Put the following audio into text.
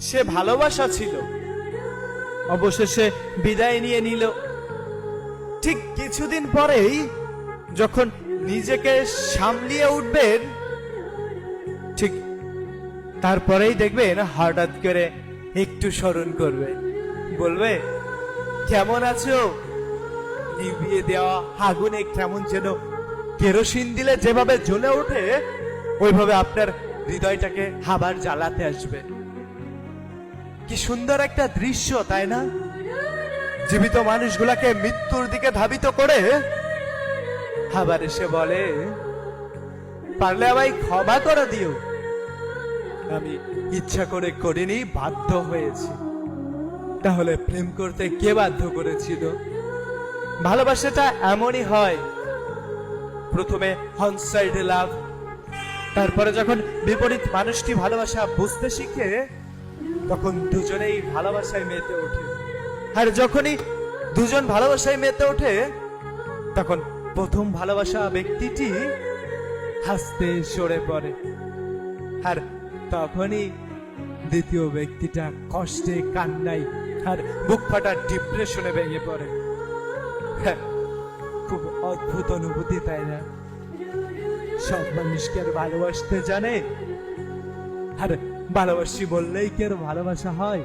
সে ভালোবাসা ছিল, অবশেষে বিদায় নিয়ে নিল। ঠিক কিছুদিন পরেই যখন নিজেকে সামলিয়ে উঠবেন, ঠিক তারপরেই দেখবেন হঠাৎ করে একটু স্মরণ করবে, বলবে, কেমন আছো? নিভিয়ে দেওয়া আগুনে কেমন যেন কেরোসিন দিলে যেভাবে জ্বলে ওঠে, ওইভাবে আপনার হৃদয়টাকে আবার জ্বালাতে আসবে। কি সুন্দর একটা দৃশ্য, তাই না? জীবিত মানুষগুলাকে মৃত্যুর দিকে ধাবিত করে আবার এসে বলে, পারলে আমায় ক্ষমা করে দিও, আমি ইচ্ছা করে করিনি, বাধ্য হয়েছি। তাহলে প্রেম করতে কে বাধ্য করেছিল? ভালোবাসাটা এমনই হয়, প্রথমে অন সাইড লাভ, তারপরে যখন বিপরীত মানুষটি ভালোবাসা বুঝতে শিখে, তখন দুজনেই ভালোবাসায় মেতে ওঠে। আর যখনই দুজন ভালোবাসায় মেতে ওঠে, তখন প্রথম ভালোবাসা ব্যক্তিটি হাসতে সরে পড়ে, আর তখনই দ্বিতীয় ব্যক্তিটা কষ্টে, কান্নায় আর বুক ফাটা ডিপ্রেশনে ভেঙে পড়ে। হ্যাঁ, খুব অদ্ভুত অনুভূতি, তাই না? সব মানুষকে আর ভালোবাসতে জানে? আর ভালোবাসি বললেই কি আর ভালোবাসা হয়?